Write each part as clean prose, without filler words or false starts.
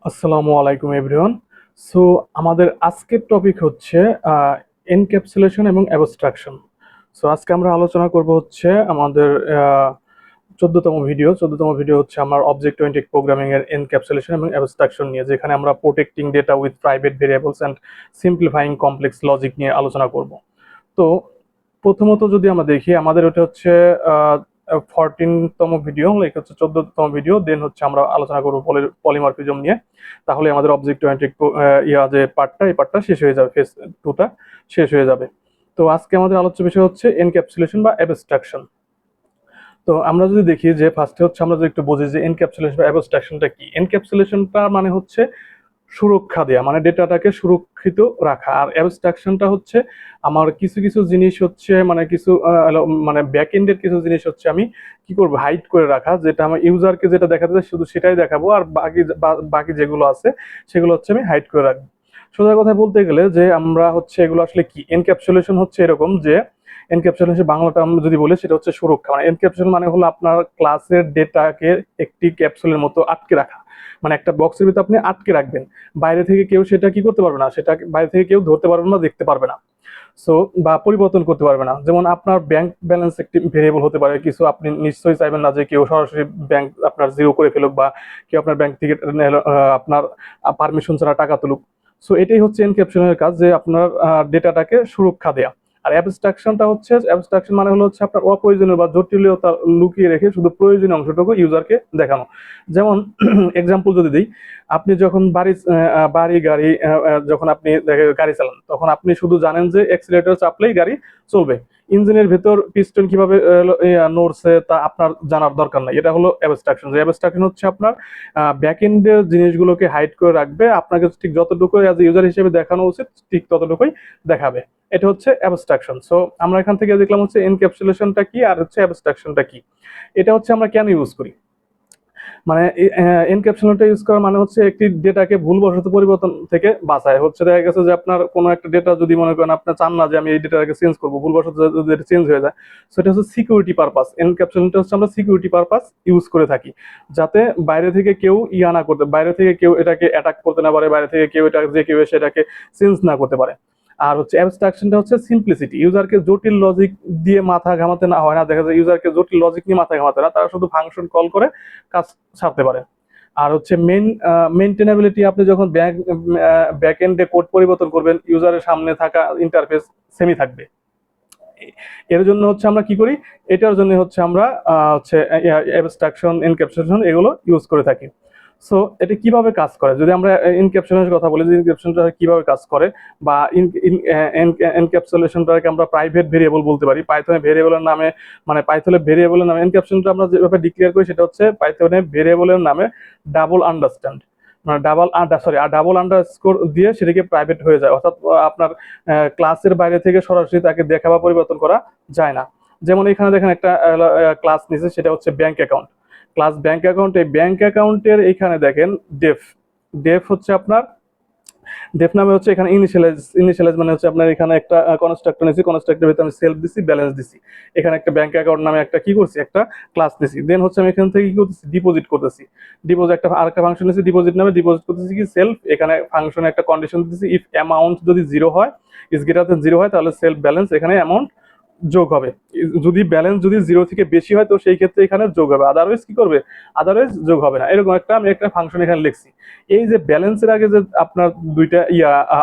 আসসালামু আলাইকুম everyone. So আমাদের আজকের টপিক হচ্ছে এনক্যাপসুলেশন এবং অ্যাবস্ট্রাকশন। সো আজকে আমরা আলোচনা করব হচ্ছে আমাদের 14তম ভিডিও হচ্ছে আমার অবজেক্ট ওরিয়েন্টেড প্রোগ্রামিং এর এনক্যাপসুলেশন এবং অ্যাবস্ট্রাকশন নিয়ে, যেখানে আমরা protecting data with private variables and simplifying complex logic নিয়ে আলোচনা করব। তো প্রথমত যদি আমরা দেখি, আমাদের ওটা হচ্ছে 14তম ভিডিও, লাইক হচ্ছে 14তম ভিডিও, দেন হচ্ছে আমরা আলোচনা করবো পলিমরফিজম নিয়ে। তাহলে আমাদের অবজেক্ট ওরিয়েন্টেড যে পার্টটা, এই পার্টটা শেষ হয়ে যাবে, ফেজ 2টা শেষ হয়ে যাবে। তো আজকে আমাদের আলোচ্য বিষয় হচ্ছে এনক্যাপসুলেশন বা অ্যাবস্ট্রাকশন। তো আমরা যদি দেখি যে ফার্স্টে হচ্ছে আমরা যদি একটু বুঝি যে এনক্যাপসুলেশন বা অ্যাবস্ট্রাকশনটা কি। এনক্যাপসুলেশনটা মানে হচ্ছে সুরক্ষা দেয়া, মানে ডেটাটাকে সুরক্ষিত রাখা। আর অ্যাবস্ট্রাকশনটা হচ্ছে আমার কিছু কিছু জিনিস হচ্ছে মানে কিছু মানে ব্যাক এন্ডের কিছু জিনিস হচ্ছে আমি কি করব, হাইড করে রাখা, যেটা আমার ইউজারকে যেটা দেখাতে চাই শুধু সেটাই দেখাবো, আর বাকি যেগুলো আছে সেগুলো হচ্ছে আমি হাইড করে রাখবো। সোজা কথা বলতে গেলে যে আমরা হচ্ছে এগুলো আসলে কি, এনক্যাপসুলেশন হচ্ছে এরকম যে, এনক্যাপসুলেশন বাংলাটা আমরা যদি বলি সেটা হচ্ছে সুরক্ষা। মানে এনক্যাপসুলেশন মানে হলো আপনার ক্লাসের ডেটাকে একটি ক্যাপসুলের মতো আটকে রাখা, মানে একটা বক্সের ভিতরে আপনি আটকে রাখবেন। বাইরে থেকে কেউ সেটা কি করতে পারবে না, সেটা বাইরে থেকে কেউ ধরতে পারবে না, দেখতে পারবে না। সো বা পরিবর্তন করতে পারবে না। যেমন আপনার ব্যাংক ব্যালেন্স একটি ভেরিয়েবল হতে পারে, কিছু আপনি নিশ্চয়ই চাইবেন না যে কেউ সরাসরি ব্যাংক আপনার জিরো করে ফেলুক, বা কেউ আপনার ব্যাংক থেকে আপনার পারমিশন ছাড়া টাকা তুলুক। সো এটাই হচ্ছে এনক্রিপশনের কাজ, যে আপনার ডেটাটাকে সুরক্ষা দেয়া। আর অ্যাবস্ট্রাকশন মানে হলো হচ্ছে আপনার অপ্রয়োজনীয় বা জটিলতা লুকিয়ে রেখে শুধু প্রয়োজনীয় অংশটুকু ইউজারকে দেখানো। যেমন এক্সাম্পল যদি দিই, আপনি যখন বাড়ি গাড়ি যখন আপনি গাড়ি চালান, তখন আপনি শুধু জানেন যে অ্যাক্সিলারেটর চাপলেই গাড়ি চলবে। ইঞ্জিনের ভেতর পিস্টন কিভাবে নড়ছে তা আপনার জানার দরকার নাই। এটা হলো অ্যাবস্ট্রাকশন। যে অ্যাবস্ট্রাকশন হচ্ছে আপনার ব্যাক এন্ডের জিনিসগুলোকে হাইড করে রাখবে, আপনাকে ঠিক যতটুকু অ্যাজ ইউজার হিসেবে দেখানো উচিত ঠিক ততটুকুই দেখাবে। এটা হচ্ছে অ্যাবস্ট্রাকশন। সো আমরা এখান থেকে দেখলাম হচ্ছে এনক্যাপসুলেশনটা কি আর হচ্ছে অ্যাবস্ট্রাকশনটা কি। এটা হচ্ছে আমরা কেন ইউজ করি, মানে এনক্যাপসুলেটর ইউজ করার মানে হচ্ছে একটি ডেটাকে ভুলবশত পরিবর্তন থেকে বাঁচায়। হচ্ছে দেখা গেছে যে আপনার কোনো একটা ডেটা যদি মনে করেন আপনার চান না যে আমি এই ডেটাটাকে চেঞ্জ করবো, ভুলবশত যদি এটা চেঞ্জ হয়ে যায়, সেটা হচ্ছে সিকিউরিটি পারপাস। এনক্যাপসুলেটর হচ্ছে আমরা সিকিউরিটি পারপাস ইউজ করে থাকি, যাতে বাইরে থেকে কেউ ইয়া না করতে, বাইরে থেকে কেউ এটাকে অ্যাটাক করতে না পারে, বাইরে থেকে কেউ এটা যে কেউ এসে এটাকে চেঞ্জ না করতে পারে। আর হচ্ছে অ্যাবস্ট্রাকশনটা হচ্ছে সিম্পলিসিটি, ইউজারকে জটিল লজিক দিয়ে মাথা ঘামাতে না হয় না। দেখা যায় ইউজারকে জটিল লজিক নিয়ে মাথা ঘামাতে না, তারা শুধু ফাংশন কল করে কাজ ছাড়তে পারে। আর হচ্ছে মেনটেনেবিলিটি, আপনি যখন ব্যাক এন্ডে কোড পরিবর্তন করবেন, ইউজারের সামনে থাকা ইন্টারফেস সেমই থাকবে। এর জন্য হচ্ছে আমরা কি করি, এটার জন্য হচ্ছে আমরা হচ্ছে অ্যাবস্ট্রাকশন, এনক্যাপসুলেশন এগুলো ইউজ করে থাকি। সো এটা কিভাবে কাজ করে, যদি আমরা এনক্যাপসুলেশনের কথা বলি, যে এনক্যাপসুলেশনটা কিভাবে কাজ করে, বা এনক্যাপসুলেশনটাকে আমরা প্রাইভেট ভেরিয়েবল বলতে পারি। পাইথনে ভেরিয়েবলের নামে, মানে পাইথনের ভেরিয়েবলের নামে এনক্যাপসুলেশনটা আমরা যেভাবে ডিক্লেয়ার করি, সেটা হচ্ছে পাইথনে ভেরিয়েবলের নামে ডাবল আন্ডারস্ট্যান্ড, মানে ডাবল আন্ডারস্কোর দিয়ে সেটাকে প্রাইভেট হয়ে যায়। অর্থাৎ আপনার ক্লাসের বাইরে থেকে সরাসরি তাকে দেখা বা পরিবর্তন করা যায় না। যেমন এখানে দেখেন একটা ক্লাস নিচে, সেটা হচ্ছে bank account, class bank account. এই ব্যাংক অ্যাকাউন্টের এখানে দেখেন ডেফ, ডেফ হচ্ছে আপনার, ডেফ নামে হচ্ছে এখানে ইনিশিয়ালাইজ মানে হচ্ছে আপনার এখানে একটা কনস্ট্রাক্টর নিয়েছি, কনস্ট্রাক্টরের ভিতরে আমি সেলফ দিছি, ব্যালেন্স দিছি। এখানে একটা ব্যাংক অ্যাকাউন্ট নামে একটা কি করছি, একটা ক্লাস দিছি। দেন হচ্ছে আমি এখান থেকে কি করতেছি, ডিপোজিট করতেছি। ডিপোজিট একটা আরেকটা ফাংশন নিয়েছি ডিপোজিট নামে, ডিপোজিট করতেছি কি সেলফ। এখানে ফাংশনে একটা কন্ডিশন দিতেছি, ইফ অ্যামাউন্ট যদি জিরো হয়, ইজ গ্রেটার দেন জিরো হয়, তাহলে সেলফ ব্যালেন্স এখানে অ্যামাউন্ট যোগ হবে। যদি ব্যালেন্স যদি জিরো থেকে বেশি হয়, তো সেই ক্ষেত্রে এখানে যোগ হবে, আদারওয়াইজ কি করবে, আদারওয়াইজ যোগ হবে না। এরকম একটা আমি একটা ফাংশন এখানে লিখছি। এই যে ব্যালেন্সের আগে যে আপনার দুইটা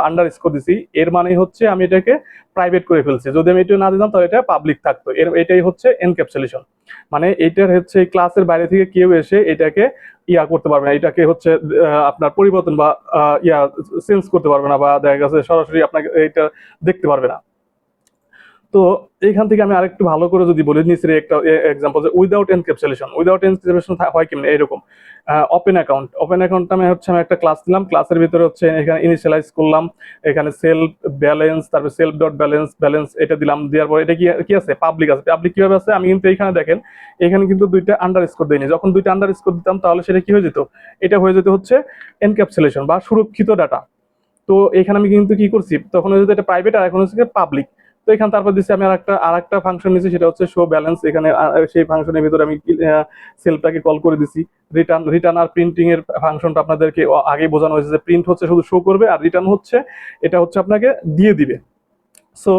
আন্ডার স্কোর দিছি, এর মানে হচ্ছে আমি এটাকে প্রাইভেট করে ফেলছি। যদি আমি এটা না দিতাম তাহলে এটা পাবলিক থাকতো। এটাই হচ্ছে এনক্যাপসুলেশন। মানে এইটার হচ্ছে ক্লাসের বাইরে থেকে কেউ এসে এটাকে করতে পারবে না, এটাকে হচ্ছে আপনার পরিবর্তন বা চেঞ্জ করতে পারবে না, বা দেখা গেছে সরাসরি আপনাকে এটা দেখতে পারবে না। তো এইখান থেকে আমি আরেকটু ভালো করে যদি বলি, নিচের একটা এক্সাম্পল, যে উইদাউট এনক্রিপশন হয় কেমন, এরকম ওপেন অ্যাকাউন্ট নামে হচ্ছে আমি একটা ক্লাস দিলাম, ক্লাসের ভিতরে হচ্ছে এখানে ইনিশিয়ালাইজ করলাম, এখানে সেলফ ব্যালেন্স, তারপর সেলফ ডট ব্যালেন্স ব্যালেন্স এটা দিলাম। দেওয়ার পর এটা কি আছে, পাবলিক আছে। পাবলিক কিভাবে আছে, আমি কিন্তু এখানে দেখেন, এখানে কিন্তু দুইটা আন্ডার স্কোর দিইনি। যখন দুইটা আন্ডার স্কোর দিতাম তাহলে সেটা কি হয়ে যেত, এটা হয়ে যেত হচ্ছে এনক্যাপসুলেশন বা সুরক্ষিত ডাটা। তো এখানে আমি কিন্তু কি করছি, তখন হচ্ছে এটা প্রাইভেট আর এখন হচ্ছে পাবলিক। তো এখানে তারপর দিচ্ছি আমি আরেকটা ফাংশন নিচ্ছি, সেটা হচ্ছে শো ব্যালেন্স। এখানে সেই ফাংশনের ভিতরে আমি সেলটাকে কল করে দিছি। রিটার্ন আর প্রিন্টিং এর ফাংশনটা আপনাদেরকে আগেই বোঝানো হয়েছে যে প্রিন্ট হচ্ছে শুধু শো করবে, আর রিটার্ন হচ্ছে এটা হচ্ছে আপনাকে দিয়ে দিবে। সো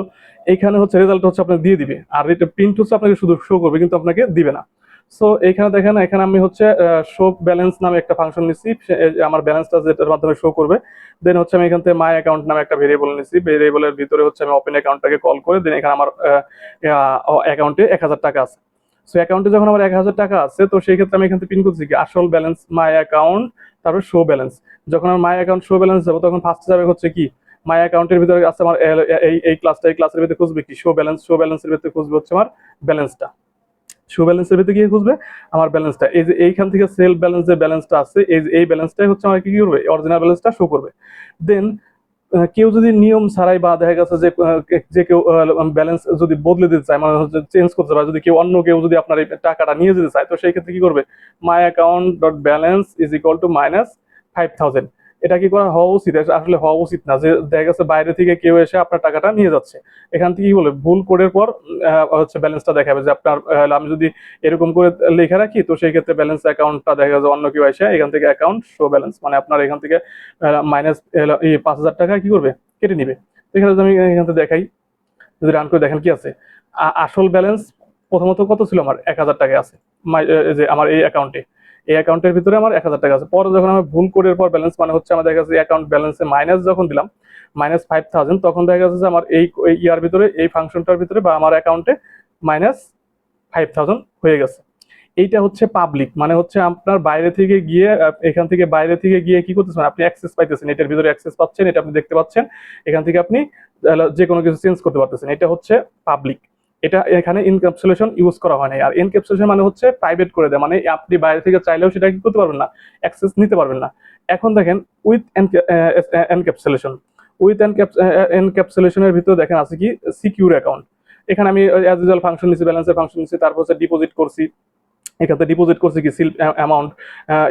এইখানে হচ্ছে রেজাল্ট হচ্ছে আপনাকে দিয়ে দিবে, আর এটা প্রিন্ট হচ্ছে আপনাকে শুধু শো করবে কিন্তু আপনাকে দিবে না। সো এইখানে দেখেন, এখানে আমি হচ্ছে শো ব্যালেন্স নামে একটা ফাংশন নিচ্ছি, আমার ব্যালেন্সটা যেটার মাধ্যমে শো করবে। দেন হচ্ছে আমি এখান থেকে মাই অ্যাকাউন্ট নামে একটা ভেরিয়েবল নিচ্ছি, ভেরিয়েবলের ভিতরে হচ্ছে আমি ওপেন অ্যাকাউন্টটাকে কল করে দেন এখানে আমার অ্যাকাউন্টে 1000 টাকা আছে। সো অ্যাকাউন্টে যখন আমার 1000 টাকা আছে, তো সেই ক্ষেত্রে আমি এখান থেকে প্রিন্ট করছি কি আসল ব্যালেন্স মাই অ্যাকাউন্ট, তারপর শো ব্যালেন্স। যখন আমার মাই অ্যাকাউন্ট শো ব্যালেন্স যাবো, তখন ফার্স্ট যাবে হচ্ছে কি মাই অ্যাকাউন্টের ভিতরে আছে আমার এই ক্লাসের ভিতরে খুঁজবে কি শো ব্যালেন্সের ভিতরে খুঁজবে হচ্ছে আমার ব্যালেন্সটা। শো ব্যালেন্সের ভিতরে গিয়ে খুঁজবে আমার ব্যালেন্সটা। এই যে এইখান থেকে সেল ব্যালেন্স যে ব্যালেন্সটা আছে, এই ব্যালেন্সটাই হচ্ছে আমার কি করবে, অরিজিনাল ব্যালেন্সটা শো করবে। দেন কেউ যদি নিয়ম ছাড়াই বা দেখা গেছে যে কেউ ব্যালেন্স যদি বদলে দিতে চায়, মানে হচ্ছে চেঞ্জ করতে পারে, যদি অন্য কেউ যদি আপনার এই টাকাটা নিয়ে যেতে চায়, তো সেই ক্ষেত্রে কি করবে, my account dot balance is equal to -5000। এটা কি করা হওয়া উচিত? এটা আসলে হওয়া উচিত না, যে দেখা গেছে বাইরে থেকে কেউ এসে আপনার টাকাটা নিয়ে যাচ্ছে। এখান থেকে কি বলবে, ভুল কোডের পর হচ্ছে ব্যালেন্সটা দেখাবে যে আপনার আমি যদি এরকম করে লেখা রাখি, তো সেই ক্ষেত্রে ব্যালেন্স অ্যাকাউন্টটা দেখা যাচ্ছে অন্য কেউ এসে এখান থেকে অ্যাকাউন্ট শো ব্যালেন্স, মানে আপনার এখান থেকে মাইনাস 5000 টাকা কি করবে, কেটে নিবে। এখানে যদি আমি এখান থেকে দেখাই, যদি রান করে দেখেন কি আছে, আসল ব্যালেন্স প্রথমত কত ছিল, আমার 1000 টাকা আছে যে আমার এই অ্যাকাউন্টের ভিতরে আমার 1000 টাকা আছে। পরে যখন আমি ভুল কোডের পর ব্যালেন্স, মানে হচ্ছে আমার দেখা যাচ্ছে অ্যাকাউন্ট ব্যালেন্সে মাইনাস যখন দিলাম -5000, তখন দেখা যাচ্ছে যে আমার এই ইয়ার ভিতরে, এই ফাংশনটার ভিতরে বা আমার অ্যাকাউন্টে -5000 হয়ে গেছে। এইটা হচ্ছে পাবলিক, মানে হচ্ছে আপনার বাইরে থেকে গিয়ে এখান থেকে বাইরে থেকে গিয়ে কি করতেছেন, আপনি অ্যাক্সেস পাইতেছেন, এটার ভিতরে অ্যাক্সেস পাচ্ছেন, এটা আপনি দেখতে পাচ্ছেন। এখান থেকে আপনি যে কোনো কিছু চেঞ্জ করতে পারতেছেন, এটা হচ্ছে পাবলিক। এটা এখানে ইনক্যাপসুলেশন ইউজ করা হয় না। আর ইনক্যাপসুলেশন মানে হচ্ছে প্রাইভেট করে দেয়, মানে আপনি বাইরে থেকে চাইলেও সেটা কি করতে পারবেন না, অ্যাক্সেস নিতে পারবেন না। এখন দেখেন উইথ এনক্যাপসুলেশন, এনক্যাপসুলেশনের ভিতরে দেখেন আছে কি সিকিউর অ্যাকাউন্ট। এখানে আমি অ্যাজ ইউজুয়াল ফাংশন নিচ্ছি, ব্যালেন্সের ফাংশন নিচ্ছি, তারপর হচ্ছে ডিপোজিট করছি। এখান থেকে ডিপোজিট করছি কি seal amount,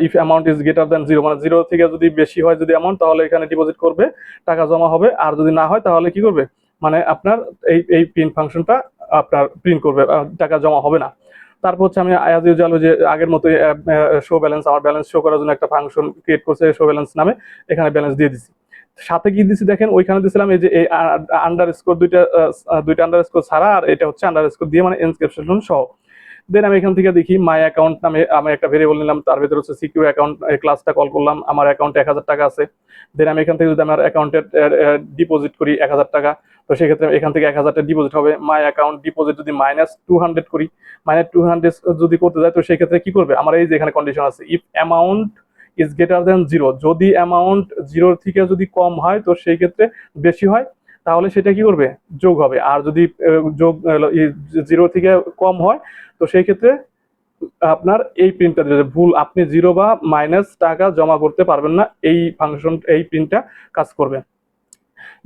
if amount is greater than 0, মানে 0 থেকে যদি বেশি হয় যদি অ্যামাউন্ট, তাহলে এখানে ডিপোজিট করবে, টাকা জমা হবে। আর যদি না হয় তাহলে কি করবে, মানে আপনার এই প্রিন্ট ফাংশনটা আপনার প্রিন্ট করবে, টাকা জমা হবে না। তারপর হচ্ছে আমি অ্যাজ ইউজুয়াল যে আগের মতো শো ব্যালেন্স, আমার ব্যালেন্স শো করার জন্য একটা ফাংশন ক্রিয়েট করছে শো ব্যালেন্স নামে, এখানে ব্যালেন্স দিয়ে দিছি। সাথে কি দিছি দেখেন, ওইখানে দিয়েছিলাম এই যে এই আন্ডারস্কোর দুইটা আন্ডারস্কোর ছাড়া, আর এটা হচ্ছে আন্ডারস্কোর দিয়ে, মানে এনক্রিপশন সহ। দেন আমি এখান থেকে দেখি মাই অ্যাকাউন্ট নামে আমি একটা ভেরিয়েবল নিলাম, তার ভিতরে হচ্ছে সিকিউর অ্যাকাউন্ট ক্লাসটা কল করলাম, আমার অ্যাকাউন্টে 1000 টাকা আছে। দেন আমি এখান থেকে যদি আমার অ্যাকাউন্টে ডিপোজিট করি 1000 টাকা, তো সেক্ষেত্রে এখান থেকে 1000 টাকা ডিপোজিট হবে। মাই অ্যাকাউন্ট ডিপোজিট যদি -200 করি, -200 যদি করতে যায়, তো সেই ক্ষেত্রে কি করবে, আমার এই যে এখানে কন্ডিশন আছে, if amount is greater than 0, যদি অ্যামাউন্ট 0 থেকে যদি কম হয়, তো সেই ক্ষেত্রে বেশি হয়, তাহলে সেটা কি করবে, যোগ হবে। আর যদি যোগ 0 থেকে কম হয়, তো সেই ক্ষেত্রে আপনার এই প্রিন্টটা দিবে, ভুল, আপনি 0 বা মাইনাস টাকা জমা করতে পারবেন না, এই ফাংশন এই প্রিন্টটা কাজ করবে।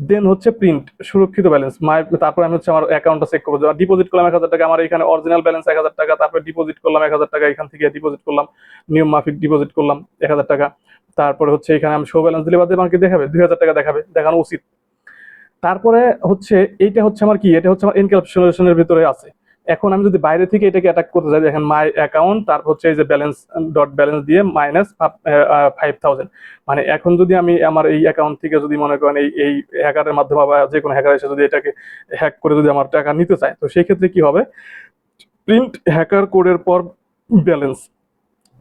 দেন হচ্ছে প্রিন্ট সুরক্ষিত ব্যালেন্স, তারপর আমি হচ্ছে আমার অ্যাকাউন্টটা চেক করবো। ডিপোজিট করলাম 1000 টাকা, আমার এখানে অরিজিনাল ব্যালেন্স 1000 টাকা, তারপর ডিপোজিট করলাম 1000 টাকা, এখান থেকে ডিপোজিট করলাম, নিয়ম মাফিক ডিপোজিট করলাম 1000 টাকা। তারপরে হচ্ছে এখানে আমি শো ব্যালেন্স দিলে বাদে আমাকে দেখাবে 2000 টাকা দেখাবে, দেখানো উচিত। তারপরে হচ্ছে এইটা হচ্ছে আমার কি, এটা হচ্ছে আমার এনক্যাপসুলেশনের ভিতরে আছে। এখন আমি যদি বাইরে থেকে এটাকে অ্যাটাক করতে চাই, দেখেন মাই অ্যাকাউন্ট, তারপর হচ্ছে এই যে ব্যালেন্স ডট ব্যালেন্স দিয়ে -5000, মানে এখন যদি আমি আমার এই অ্যাকাউন্ট থেকে যদি মনে করেন এই হ্যাকারের মাধ্যমে বা যে কোনো হ্যাকার এসে যদি এটাকে হ্যাক করে যদি আমার টাকা নিতে চায়, তো সেই ক্ষেত্রে কি হবে, প্রিন্ট হ্যাকার কোডের পর ব্যালেন্স।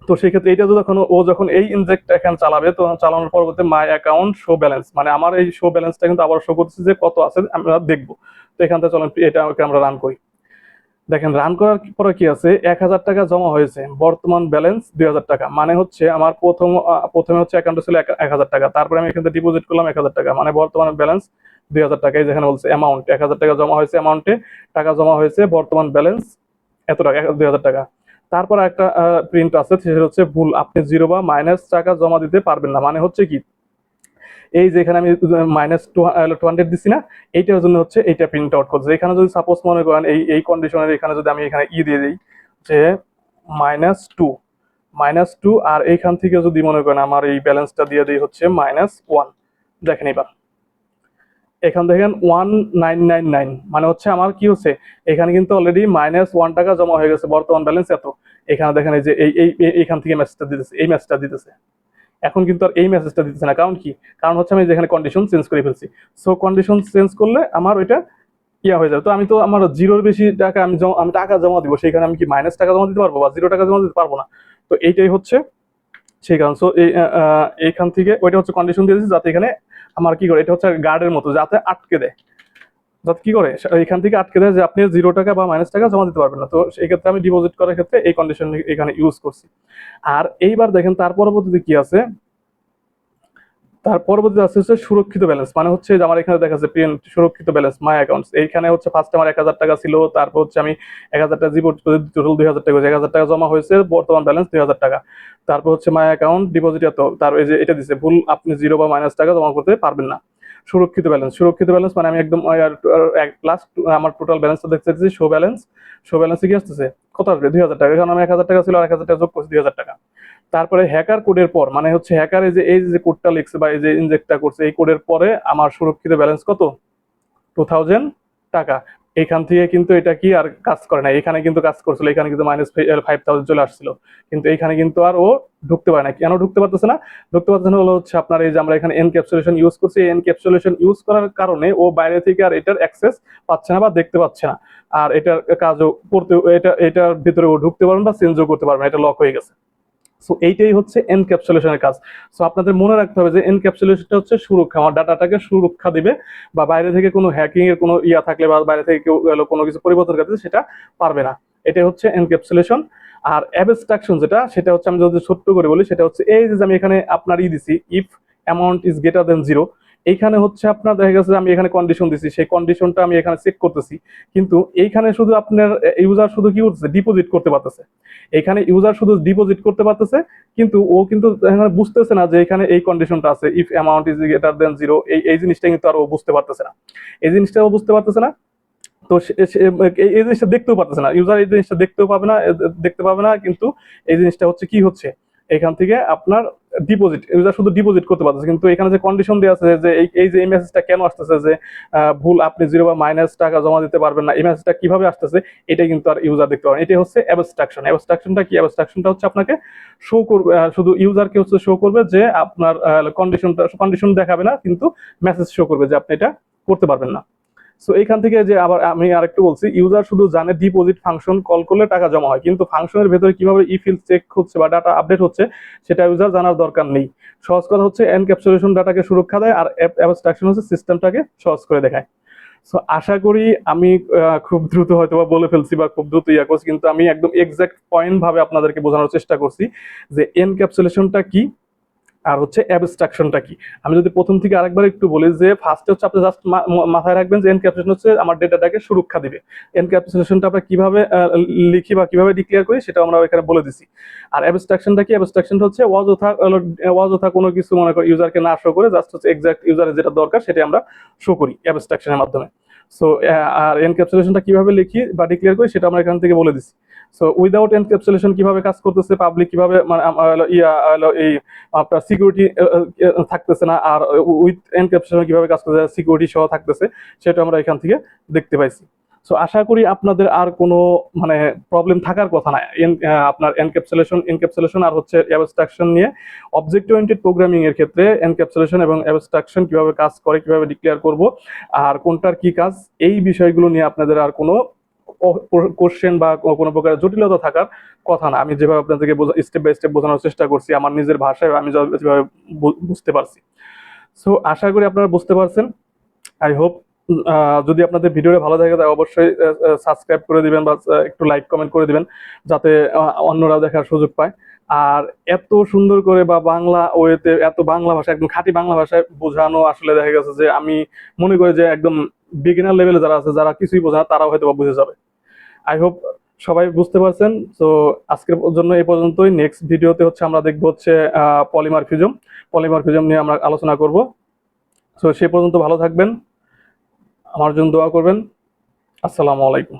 তো সেই ক্ষেত্রে এইটা যখন এই ইনজেক্ট এখানে চালাবে, তো চালানোর পরবর্তী মাই অ্যাকাউন্ট শো ব্যালেন্স, মানে আমার এই শো ব্যালেন্সটা কিন্তু আবার শো করতেছে যে কত আছে আমরা দেখবো। তো এখান থেকে চলেন এটাকে আমরা রান করি। দেখেন রান করার পরে কি আছে, 1000 টাকা জমা হয়েছে, বর্তমান ব্যালেন্স 2000 টাকা, মানে হচ্ছে আমার প্রথমে হচ্ছে অ্যাকাউন্টে ছিল 1000 টাকা, তারপরে আমি এখান থেকে ডিপোজিট করলাম 1000 টাকা, মানে বর্তমান ব্যালেন্স 2000 টাকা। এই যেখানে বলছে অ্যামাউন্ট 1000 টাকা জমা হয়েছে, অ্যামাউন্টে টাকা জমা হয়েছে, বর্তমান ব্যালেন্স এত টাকা, 2000 টাকা। তারপর একটা প্রিন্ট আছে, সেটা হচ্ছে ভুল, আপনি 0 বা মাইনাস টাকা জমা দিতে পারবেন না, মানে হচ্ছে কি, এই যে এখানে আমি -200 দিচ্ছি না, এইটার জন্য হচ্ছে এইটা প্রিন্ট আউট করছে। এখানে যদি সাপোজ মনে করেন এই কন্ডিশনের এখানে যদি আমি এখানে দিয়ে দিই যে -2, আর এইখান থেকে যদি মনে করেন আমার এই ব্যালেন্সটা দিয়ে দিই হচ্ছে -1, দেখেন এবার এখান দেখেন 1999, মানে হচ্ছে আমার কি হচ্ছে, এখানে কিন্তু অলরেডি -1 টাকা জমা হয়ে গেছে, বর্তমান ব্যালেন্স এত। এখানে দেখেন এই যে এইখান থেকে মেসেজটা দিতেছে, এই মেসেজটা দিতেছে। এখন কিন্তু আর এই মেসেজটা দিতেছে না, কারণ কি? কারণ হচ্ছে আমি যেখানে কন্ডিশন চেঞ্জ করে ফেলছি। সো কন্ডিশন চেঞ্জ করলে আমার ওইটা ইয়া হয়ে যাবে। তো আমি তো আমার জিরোর বেশি টাকা আমি টাকা জমা দিব, সেইখানে আমি কি -টাকা জমা দিতে পারবো বা 0 টাকা জমা দিতে পারবো না। তো এইটাই হচ্ছে সেই কারণ। সো এইখান থেকে ওইটা হচ্ছে কন্ডিশন দিয়ে দিচ্ছি, যাতে এখানে আমার কি করে, এটা হচ্ছে গার্ডের মতো, যাতে আটকে দেয়, যাতে কি করে এখান থেকে আটকে দেয় যে আপনি 0 টাকা বা -টাকা জমা দিতে পারবেন না। তো সেই ক্ষেত্রে আমি ডিপোজিট করার ক্ষেত্রে এই কন্ডিশন এখানে ইউজ করছি। আর এইবার দেখেন তার পরবর্তীতে কি আছে, তার পরবর্তীতে আছে হচ্ছে সুরক্ষিত ব্যালেন্স, মানে হচ্ছে যে আমার এখানে দেখা যাচ্ছে সুরক্ষিত ব্যালেন্স মাই অ্যাকাউন্টস। এইখানে হচ্ছে ফার্স্টে আমার 1000 টাকা ছিল, তারপর হচ্ছে আমি 1000 টাকা ডিপোজিট করে টোটাল 2000 টাকা হয়েছে, 1000 টাকা জমা হয়েছে, বর্তমান ব্যালেন্স 2000 টাকা। তারপর হচ্ছে মাই অ্যাকাউন্ট ডিপোজিট এত, তার এই যে এটা দিচ্ছে ভুল, আপনি 0 বা -টাকা জমা করতে পারবেন না। সুরক্ষিত ব্যালেন্স, সুরক্ষিত ব্যালেন্স মানে আমি একদম প্লাস আমার টোটাল ব্যালেন্সটা দেখতে চাইছি, শো ব্যালেন্স। শো ব্যালেন্সে কি আসতেছে, কত আসবে, 2000 টাকা, কারণ আমি 1000 টাকা ছিল আর 1000 টাকা যোগ করছি, 2000 টাকা। তারপরে হ্যাকার কোডের পর, মানে হচ্ছে হ্যাকার এই যে কোডটা লিখছে বা এই যে ইনজেক্টটা করছে, এই কোডের পরে আমার সুরক্ষিত ব্যালেন্স কত, 2000 টাকা। এইখান থেকে কিন্তু এটা কি আর কাজ করে না, এখানে কিন্তু কাজ করছিল, এখানে কিন্তু -5000 চলে আসছিল, কিন্তু এইখানে কিন্তু আর ও ঢুকতে পারে না। কেন ঢুকতে পারতেছে না? ঢুকতে পারতেছে না হলো হচ্ছে আপনার এই যে আমরা এখানে এনক্যাপসুলেশন ইউজ করছি, এই এনক্যাপসুলেশন ইউজ করার কারণে ও বাইরে থেকে আর এটার অ্যাক্সেস পাচ্ছে না বা দেখতে পাচ্ছে না, আর এটার কাজও করতে, এটার ভিতরে ও ঢুকতে পারবে না, চেঞ্জও করতে পারবে না, এটা লক হয়ে গেছে। সো এইটাই হচ্ছে এনক্যাপসুলেশনের কাজ। সো আপনাদের মনে রাখতে হবে যে এনক্যাপসুলেশনটা হচ্ছে সুরক্ষা, আমার ডাটাটাকে সুরক্ষা দিবে, বা বাইরে থেকে কোনো হ্যাকিং এর কোনো ইয়া থাকলে বা বাইরে থেকে কেউ কোনো কিছু পরিবর্তন করতে সেটা পারবে না। এটাই হচ্ছে এনক্যাপসুলেশন। আর অ্যাবস্ট্রাকশন যেটা, সেটা হচ্ছে আমি যদি ছোট্ট করে বলি, সেটা হচ্ছে এই যে আমি এখানে আপনার দিছি, if amount is greater than 0, এইখানে হচ্ছে আপনার দেখা গেছে যে আমি এখানে কন্ডিশন দিছি, সেই কন্ডিশনটা আমি এখানে চেক করতেছি, কিন্তু এইখানে শুধু আপনার ইউজার শুধু কি করতেছে, ডিপোজিট করতে পারতেছে। এখানে ইউজার শুধু ডিপোজিট করতে পারতেছে, কিন্তু ও কিন্তু এখানে বুঝতেছে না যে এখানে এই কন্ডিশনটা আছে, if amount is greater than 0, এই জিনিসটা কিন্তু আর ও বুঝতে পারতেছে না, এই জিনিসটা ও বুঝতে পারতেছে না। তো এই জিনিসটা দেখতেও পারতেছে না, ইউজার এই জিনিসটা দেখতেও পাবে না, দেখতে পাবে না, কিন্তু এই জিনিসটা হচ্ছে কি হচ্ছে, এখান থেকে আপনার ডিপোজিট, ইউজার শুধু ডিপোজিট করতে পারতেছে, কিন্তু এখানে যে কন্ডিশন দেওয়া আছে যে এই যে এই মেসেজটা কেন আসতেছে যে ভুল, আপনি 0 বা -টাকা জমা দিতে পারবেন না, এই মেসেজটা কিভাবে আসতেছে, এটা কিন্তু আর ইউজার দেখতে পারে না। এটা হচ্ছে অ্যাবস্ট্রাকশন। অ্যাবস্ট্রাকশনটা কি? অ্যাবস্ট্রাকশনটা হচ্ছে আপনাকে শো করবে, শুধু ইউজারকে হচ্ছে শো করবে যে আপনার কন্ডিশন দেখাবে না, কিন্তু মেসেজ শো করবে যে আপনি এটা করতে পারবেন না। সো এইখান থেকে যে আবার আমি আরেকটু বলছি, ইউজার শুধু জানে ডিপোজিট ফাংশন কল করলে টাকা জমা হয়, কিন্তু ফাংশনের ভেতরে কিভাবে ইফিল চেক হচ্ছে বা ডাটা আপডেট হচ্ছে সেটা ইউজার জানার দরকার নেই। সহজ কথা হচ্ছে এনক্যাপসুলেশন ডাটাকে সুরক্ষা দেয়, আর অ্যাবস্ট্রাকশন হচ্ছে সিস্টেমটাকে সহজ করে দেখায়। সো আশা করি আমি খুব দ্রুত হয়তো বা বলে ফেলছি বা খুব দ্রুত ইয়া করছি, কিন্তু আমি একদম এক্সাক্ট পয়েন্ট ভাবে আপনাদেরকে বোঝানোর চেষ্টা করছি যে এনক্যাপসুলেশনটা কি আর হচ্ছে অ্যাবস্ট্রাকশনটা কি। আমি যদি প্রথম থেকে আরেকবার একটু বলি যে ফার্স্টে হচ্ছে আপনি জাস্ট মাথায় রাখবেন যে এনক্যাপসুলেশন হচ্ছে আমার ডেটাটাকে সুরক্ষা দিবে। এনক্যাপসুলেশনটা আমরা কিভাবে লিখি বা কিভাবে ডিক্লেয়ার করি সেটা আমরা এখানে বলে দিছি। আর অ্যাবস্ট্রাকশনটা কি? অ্যাবস্ট্রাকশনটা হচ্ছে অযথা কোনো কিছু মনে করি ইউজারকে না শো করে জাস্ট হচ্ছে এক্সাক্ট ইউজারের যেটা দরকার সেটা আমরা শো করি অ্যাবস্ট্রাকশনের মাধ্যমে। সো আর এনক্যাপসুলেশনটা কিভাবে লিখি বা ডিক্লেয়ার করি সেটা আমরা এখান থেকে বলে দিছি। সো উইদাউট এনক্যাপসুলেশন কিভাবে কাজ করতেছে, পাবলিক কিভাবে মানে এই আপনার সিকিউরিটি থাকতেছে না, আর উইথ এনক্রিপশন কিভাবে কাজ করতেছে সিকিউরিটি সহ থাকতেছে, সেটা আমরা এখান থেকে দেখতে পাইছি। সো আশা করি আপনাদের আর কোনো মানে প্রবলেম থাকার কথা না আপনার এনক্যাপসুলেশন আর হচ্ছে অ্যাবস্ট্রাকশন নিয়ে। অবজেক্ট ওরিয়েন্টেড প্রোগ্রামিং এর ক্ষেত্রে এনক্যাপসুলেশন এবং অ্যাবস্ট্রাকশন কিভাবে কাজ করে, কিভাবে ডিক্লেয়ার করব, আর কোনটার কি কাজ, এই বিষয়গুলো নিয়ে আপনাদের আর কোনো কোশ্চেন বা কোনো প্রকার জটিলতা থাকার কথা না। আমি যেভাবে আপনাদেরকে স্টেপ বাই স্টেপ বোঝানোর চেষ্টা করছি আমার নিজের ভাষায়, আমি যেভাবে বুঝতে পারছি। সো আশা করি আপনারা বুঝতে পারছেন। আই হোপ যদি আপনাদের ভিডিওটা ভালো থাকে তাহলে অবশ্যই সাবস্ক্রাইব করে দিবেন বা একটু লাইক কমেন্ট করে দিবেন, যাতে অন্যরাও দেখার সুযোগ পায়। আর এত সুন্দর করে বা বাংলা ওয়েতে এত বাংলা ভাষা, একদম খাঁটি বাংলা ভাষায় বোঝানো, আসলে দেখা গেছে যে আমি মনে করি যে একদম বিগিনার লেভেলে যারা আছে, যারা কিছুই বোঝে না, তারাও হয়তো বুঝে যাবে। আই হোপ সবাই বুঝতে পারছেন। তো আজকের জন্য এই পর্যন্তই। নেক্সট ভিডিওতে হচ্ছে আমরা দেখবো হচ্ছে পলিমারফিজম নিয়ে আমরা আলোচনা করব। তো সে পর্যন্ত ভালো থাকবেন, আমার জন্য দোয়া করবেন। আসসালামু আলাইকুম।